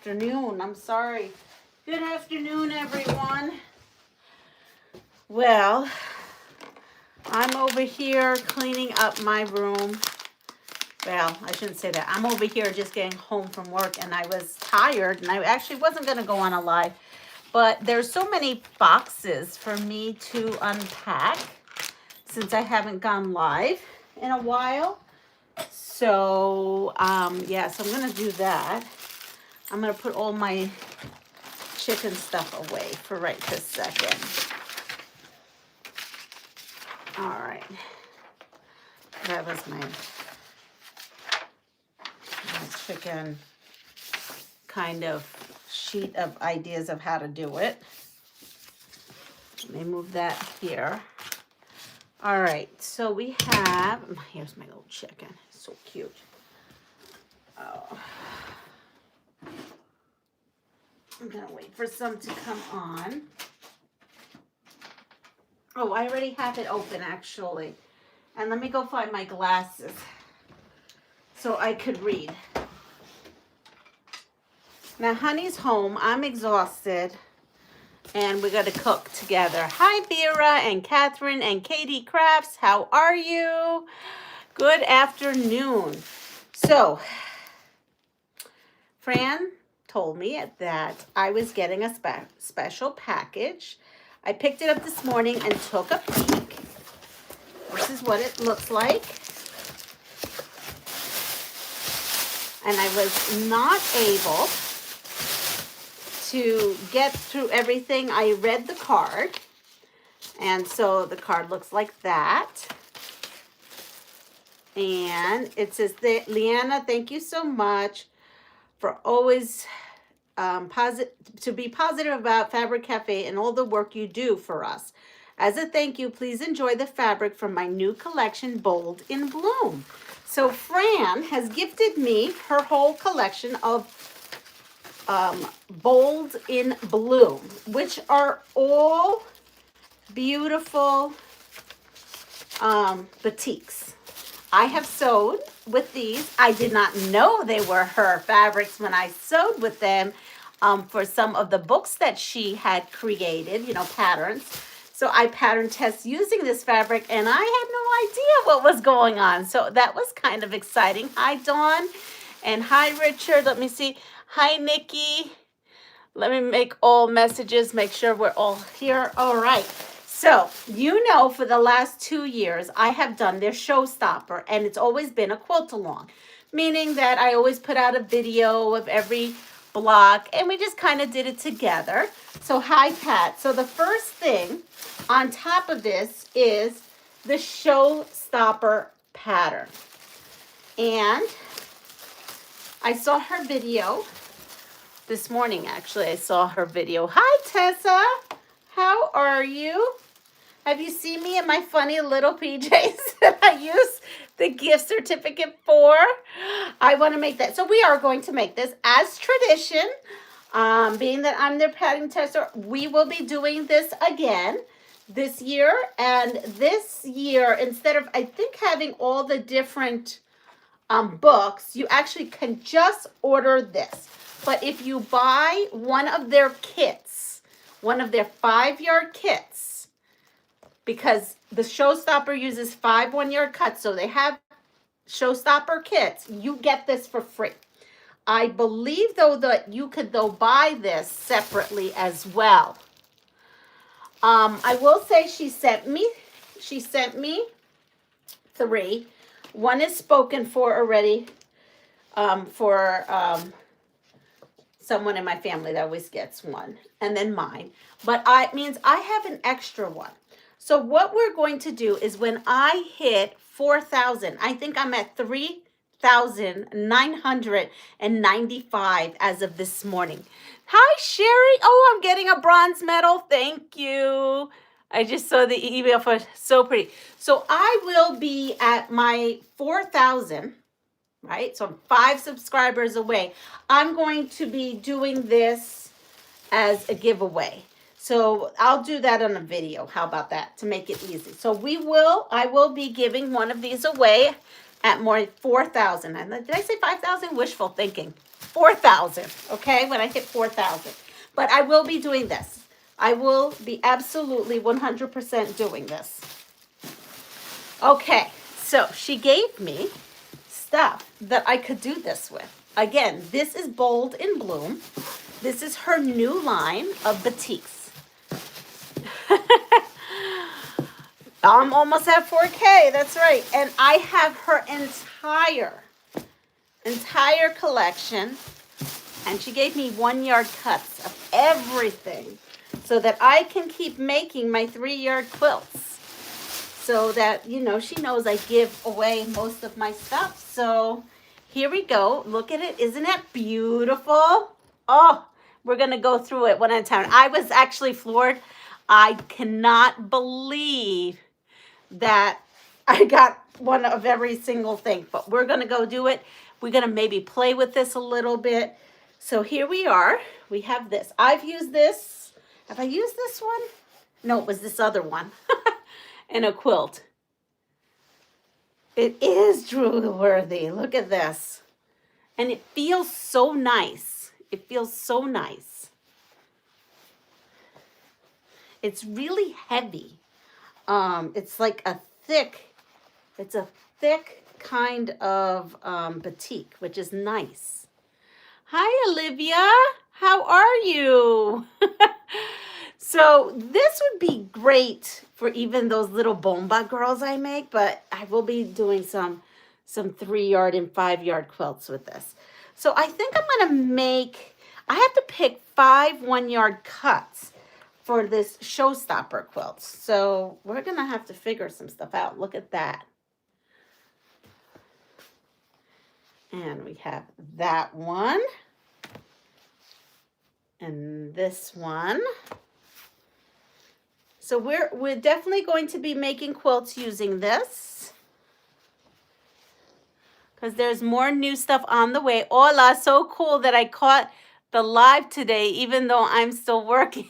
afternoon. I'm sorry. Good afternoon, everyone. Well, I'm over here cleaning up my room. Well, I shouldn't say that. I'm over here just getting home from work, and I was tired, and I actually wasn't going to go on a live. But there's so many boxes for me to unpack since I haven't gone live in a while. So, yeah, so I'm going to do that. I'm going to put all my chicken stuff away for right this second. All right. That was my chicken kind of sheet of ideas of how to do it. Let me move that here. All right, so we have, here's my little chicken. It's so cute. Oh. I'm gonna wait for some to come on. Oh, I already have it open actually. And let me go find my glasses so I could read. Now, Honey's home. I'm exhausted. And we're going to cook together. Hi, Vera and Catherine and Katie Crafts. How are you? Good afternoon. So, Fran told me that I was getting a special package. I picked it up this morning and took a peek. This is what it looks like. And I was not able to get through everything. I read the card, and so the card looks like that. And it says, Leanna, thank you so much for always to be positive about Fabric Cafe and all the work you do for us. As a thank you, please enjoy the fabric from my new collection, Bold in Bloom. So Fran has gifted me her whole collection of Bold in Bloom, which are all beautiful batiks. I have sewed with these. I did not know they were her fabrics when I sewed with them for some of the books that she had created, you know, patterns. So I pattern test using this fabric, and I had no idea what was going on. So that was kind of exciting. Hi, Dawn, and hi, Richard. Let me see. Hi, Nikki. Let me make all messages, make sure we're all here. All right. So, you know, for the last 2 years, I have done their Showstopper, and it's always been a quilt along, meaning that I always put out a video of every block, and we just kind of did it together. So, hi, Pat. So, the first thing on top of this is the Showstopper pattern. And I saw her video this morning, actually. I saw her video. Hi, Tessa. How are you? Have you seen me in my funny little PJs that I use the gift certificate for? I want to make that. So we are going to make this as tradition. Being that I'm their pattern tester, we will be doing this again this year. And this year, instead of, I think, having all the different books, you actually can just order this. But if you buy one of their kits, one of their 5-yard kits, because the Showstopper uses 5 1-yard cuts, so they have Showstopper kits, you get this for free. I believe, though, that you could, though, buy this separately as well. I will say she sent me 3. One is spoken for already for someone in my family that always gets one, and then mine. But it means I have an extra one. So what we're going to do is when I hit 4,000, I think I'm at 3,995 as of this morning. Hi, Sherry. Oh, I'm getting a bronze medal. Thank you. I just saw the email for so pretty. So I will be at my 4,000, right? So I'm 5 subscribers away. I'm going to be doing this as a giveaway. So I'll do that on a video. How about that, to make it easy? So I will be giving one of these away at more 4,000. And did I say 5,000? Wishful thinking. 4,000, okay, when I hit 4,000. But I will be doing this. I will be absolutely 100% doing this. Okay, so she gave me stuff that I could do this with. Again, this is Bold in Bloom. This is her new line of batiks. I'm almost at 4K, that's right. And I have her entire collection. And she gave me 1-yard cuts of everything so that I can keep making my 3-yard quilts. So that, you know, she knows I give away most of my stuff. So here we go. Look at it. Isn't it beautiful? Oh, we're going to go through it one at a time. I was actually floored. I cannot believe that I got one of every single thing. But we're going to go do it. We're going to maybe play with this a little bit. So here we are. We have this. I've used this. Have I used this one? No, it was this other one. In a quilt. It is drool worthy. Look at this. And it feels so nice. It feels so nice. It's really heavy. It's like a thick kind of batik, which is nice. Hi, Olivia. How are you? So this would be great for even those little bomba girls I make, but I will be doing some 3-yard and 5-yard quilts with this. So I think I'm going to make, I have to pick 5 1-yard cuts for this Showstopper quilt. So we're going to have to figure some stuff out. Look at that. And we have that one. And this one. So we're definitely going to be making quilts using this. Because there's more new stuff on the way. Hola, so cool that I caught the live today, even though I'm still working.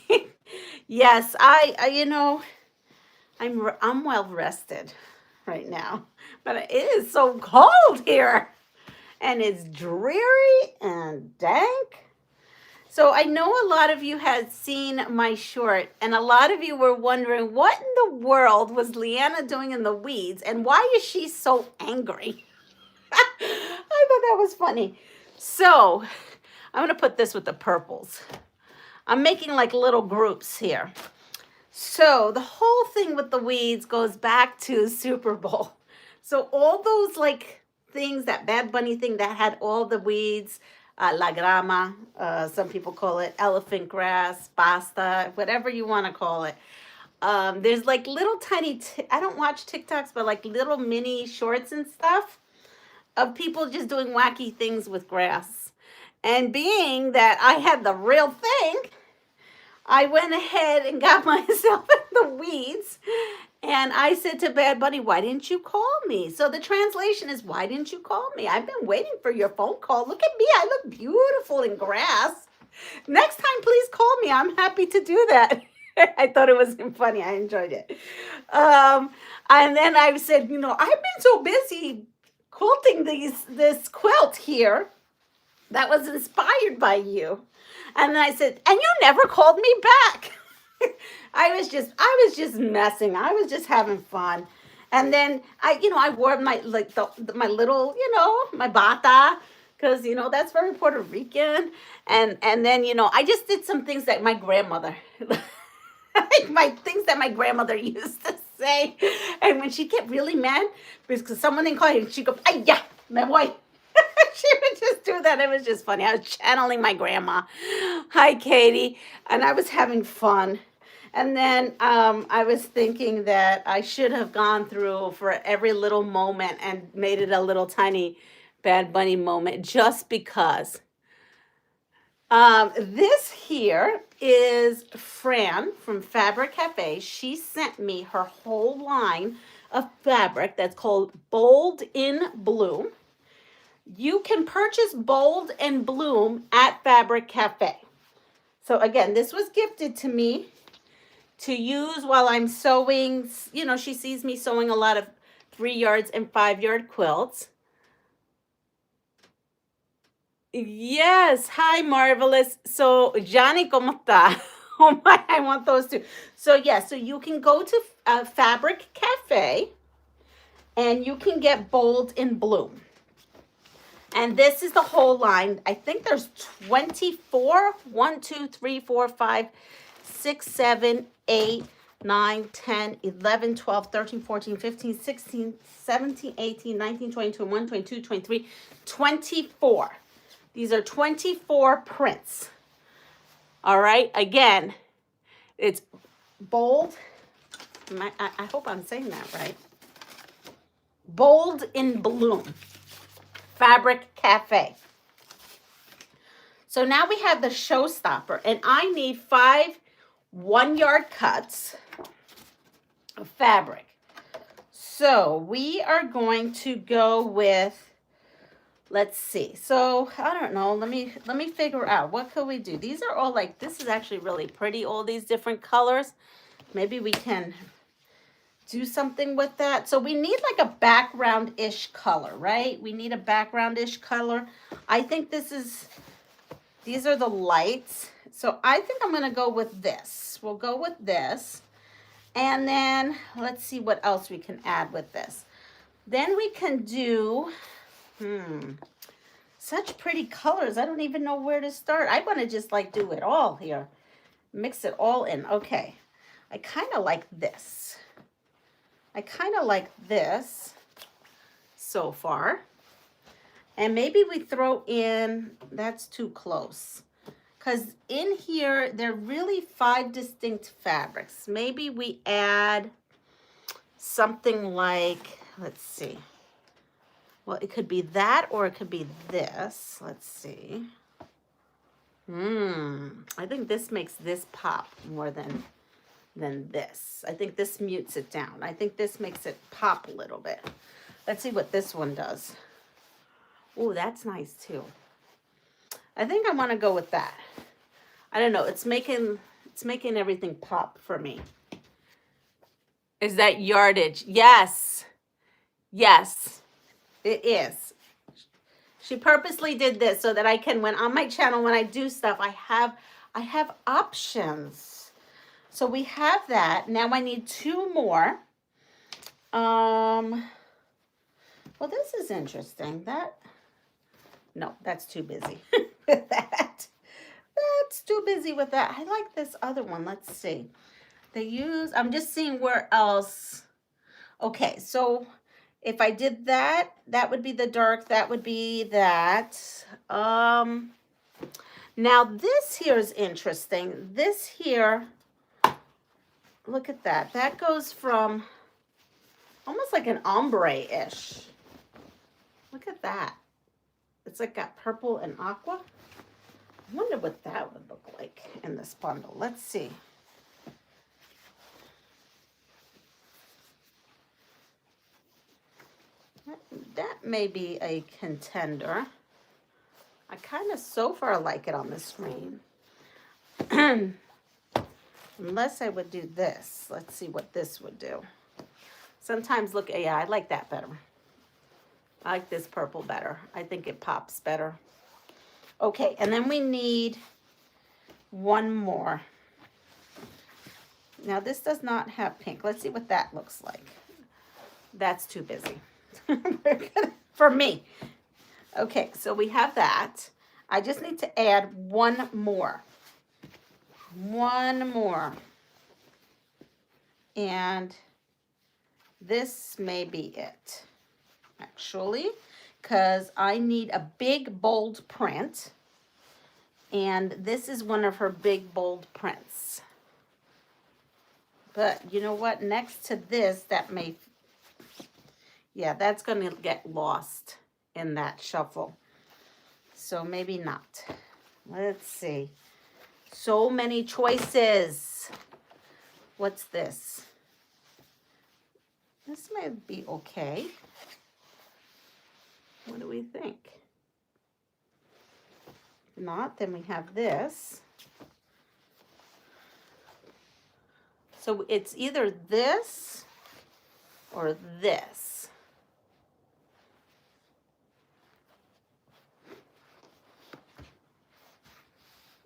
Yes, I you know, I'm well rested right now. But it is so cold here. And it's dreary and dank. So I know a lot of you had seen my short, and a lot of you were wondering, what in the world was Leanna doing in the weeds, and why is she so angry? I thought that was funny. So I'm going to put this with the purples. I'm making like little groups here. So the whole thing with the weeds goes back to Super Bowl. So all those like things, that Bad Bunny thing that had all the weeds, la grama, some people call it elephant grass, pasta, whatever you want to call it. There's like little tiny, I don't watch TikToks, but like little mini shorts and stuff of people just doing wacky things with grass. And being that I had the real thing, I went ahead and got myself in the weeds. And I said to Bad Bunny, why didn't you call me? So the translation is, why didn't you call me? I've been waiting for your phone call. Look at me. I look beautiful in grass. Next time, please call me. I'm happy to do that. I thought it was funny. I enjoyed it. And then I said, you know, I've been so busy quilting this quilt here that was inspired by you. And then I said, and you never called me back. I was just messing. I was just having fun. And then I wore my my little, my bata, because that's very Puerto Rican. And then I just did some things that my grandmother things that my grandmother used to say. And when she'd get really mad because someone didn't call her, she'd go, ay ya, me voy. She would just do that. It was just funny. I was channeling my grandma. Hi, Katie. And I was having fun. And then I was thinking that I should have gone through for every little moment and made it a little tiny Bad Bunny moment just because. This here is Fran from Fabric Cafe. She sent me her whole line of fabric that's called Bold in Bloom. You can purchase Bold and Bloom at Fabric Cafe. So again, this was gifted to me to use while I'm sewing. She sees me sewing a lot of 3 yards and 5 yard quilts. Yes. Hi, Marvelous. So, Johnny, ¿cómo está? Oh my, I want those too. So, yeah, so you can go to Fabric Cafe and you can get Bold in Bloom. And this is the whole line. I think there's 24. 1, 2, 3, 4, 5, 6, 7, 8, 9, 10, 11, 12, 13, 14, 15, 16, 17, 18, 19, 20, 21, 22, 23, 24. These are 24 prints. All right. Again, it's Bold. I hope I'm saying that right. Bold in Bloom. Fabric Cafe. So now we have the Showstopper, and I need 5 1-yard cuts of fabric. So we are going to go with, let's see. So I don't know. Let me figure out what could we do. These are all like, this is actually really pretty. All these different colors. Maybe we can do something with that. So we need like a background-ish color, right? We need a background-ish color. I think these are the lights. So I think I'm gonna go with this. We'll go with this. And then let's see what else we can add with this. Then we can do, such pretty colors. I don't even know where to start. I wanna just like do it all here. Mix it all in. Okay. I kind of like this. I kind of like this so far. And maybe we throw in, that's too close. Because in here, there are really 5 distinct fabrics. Maybe we add something like, let's see. Well, it could be that or it could be this. Let's see. I think this makes this pop more than this. I think this mutes it down. I think this makes it pop a little bit. Let's see what this one does. Oh, that's nice too. I think I want to go with that. I don't know. It's making everything pop for me. Is that yardage? Yes. Yes, it is. She purposely did this so that I can, when on my channel, when I do stuff, I have options. So we have that. Now I need 2 more. Well, this is interesting. No, that's too busy with that. That's too busy with that. I like this other one. Let's see. I'm just seeing where else. Okay, so if I did that, that would be the dark. That would be that. Now this here is interesting. This here, look at that. That goes from almost like an ombre-ish. Look at that. It's like got purple and aqua. I wonder what that would look like in this bundle. Let's see. That may be a contender. I kind of so far like it on the screen. Unless I would do this. Let's see what this would do. Sometimes look, yeah, I like that better. I like this purple better. I think it pops better. Okay, and then we need 1 more. Now this does not have pink. Let's see what that looks like. That's too busy for me. Okay, so we have that. I just need to add 1 more. 1 more. And this may be it, actually, because I need a big, bold print. And this is one of her big, bold prints. But you know what? Next to this, that may, yeah, that's going to get lost in that shuffle. So maybe not. Let's see. So many choices. What's this? This might be okay. What do we think? If not, then we have this. So it's either this or this.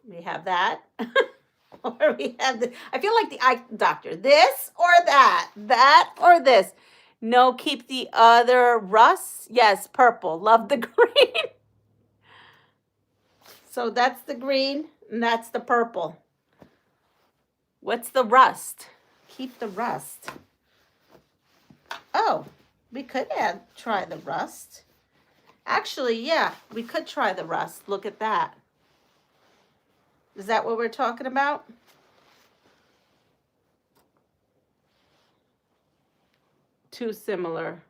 We have that. Or we have the, I feel like the eye doctor. This or that? That or this? No, keep the other rust. Yes, purple. Love the green. So that's the green and that's the purple. What's the rust? Keep the rust. Oh, we could try the rust. Actually, yeah, we could try the rust. Look at that. Is that what we're talking about? Too similar.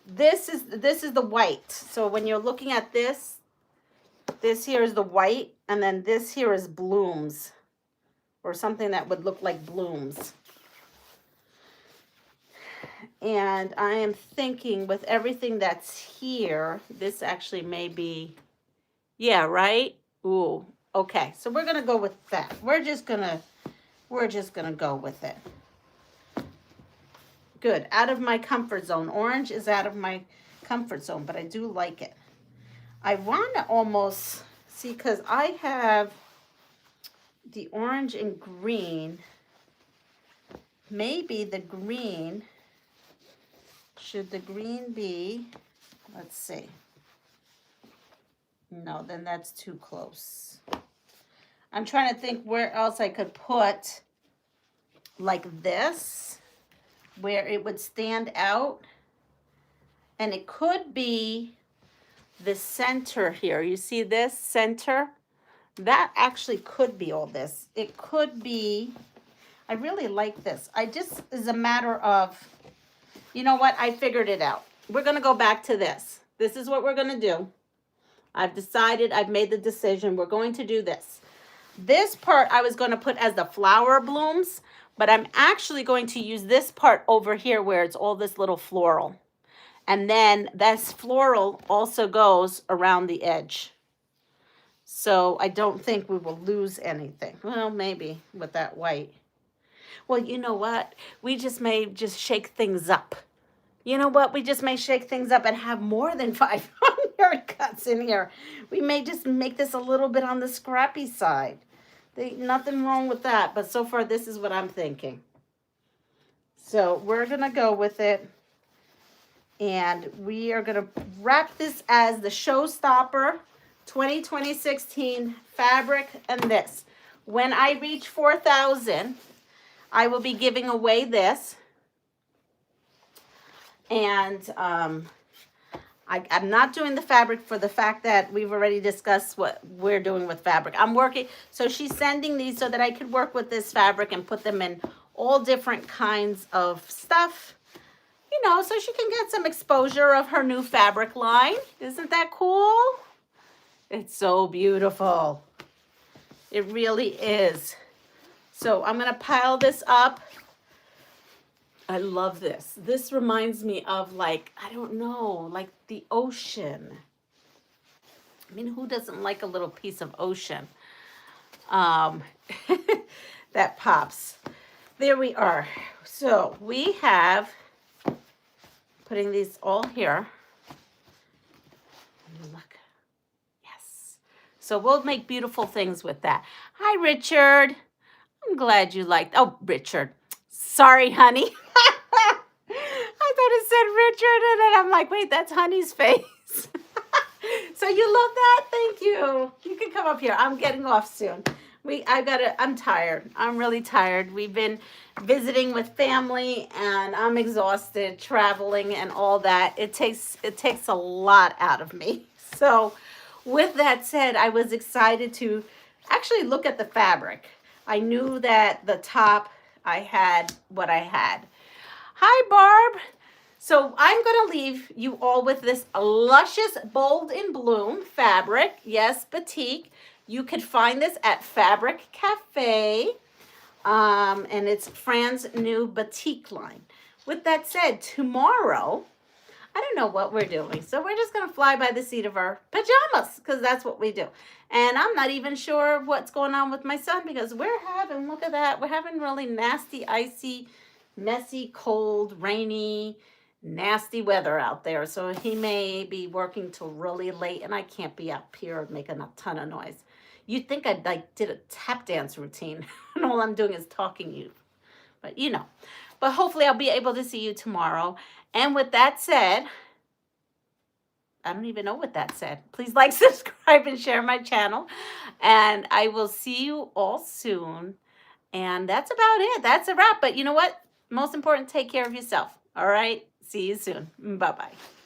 This is the white. So when you're looking at this here is the white, and then this here is blooms, or something that would look like blooms. And I am thinking with everything that's here, this actually may be, yeah, right? Ooh, okay. So we're gonna go with that. We're just gonna go with it. Good. Out of my comfort zone. Orange is out of my comfort zone, but I do like it. I want to almost see, because I have the orange and green. Maybe the green, should the green be, let's see. No, then that's too close. I'm trying to think where else I could put like this, where it would stand out. And it could be the center here. You see this center? That actually could be all this. It could be, I really like this. I just, is a matter of, you know what? I figured it out. We're going to go back to this. This is what we're going to do. I've decided, I've made the decision. We're going to do this. This part I was going to put as the flower blooms, but I'm actually going to use this part over here where it's all this little floral. And then this floral also goes around the edge. So I don't think we will lose anything. Well, maybe with that white. Well, you know what? We just may just shake things up. You know what? We just may shake things up and have more than 500 cuts in here. We may just make this a little bit on the scrappy side. Nothing wrong with that. But so far, this is what I'm thinking. So we're going to go with it. And we are going to wrap this as the Showstopper 2016 fabric and this. When I reach 4,000, I will be giving away this. And I'm not doing the fabric for the fact that we've already discussed what we're doing with fabric. I'm working, so she's sending these so that I could work with this fabric and put them in all different kinds of stuff. You know, so she can get some exposure of her new fabric line. Isn't that cool? It's so beautiful. It really is. So I'm going to pile this up. I love this. This reminds me of, like, I don't know, like the ocean. I mean, who doesn't like a little piece of ocean? That pops. There we are. So we have, putting these all here. Look. Yes. So we'll make beautiful things with that. Hi, Richard. I'm glad you liked. Oh, Richard. Sorry, honey. I thought it said Richard, and then I'm like, wait, that's Honey's face. So you love that? Thank you. You can come up here. I'm getting off soon. I'm tired. I'm really tired. We've been visiting with family, and I'm exhausted, traveling and all that. It takes a lot out of me. So with that said, I was excited to actually look at the fabric. I knew that the top, I had what I had. Hi, Barb. So I'm going to leave you all with this luscious Bold in Bloom fabric. Yes, batik. You could find this at Fabric Cafe, and it's Fran's new batik line. With that said, tomorrow, I don't know what we're doing, so we're just going to fly by the seat of our pajamas, because that's what we do. And I'm not even sure what's going on with my son, because we're having, look at that, we're having really nasty, icy, messy, cold, rainy, nasty weather out there. So he may be working till really late, and I can't be up here making a ton of noise. You'd think I like did a tap dance routine, and all I'm doing is talking you. But you know. But hopefully I'll be able to see you tomorrow. And with that said, I don't even know what that said. Please like, subscribe, and share my channel. And I will see you all soon. And that's about it. That's a wrap. But you know what? Most important, take care of yourself. All right? See you soon. Bye-bye.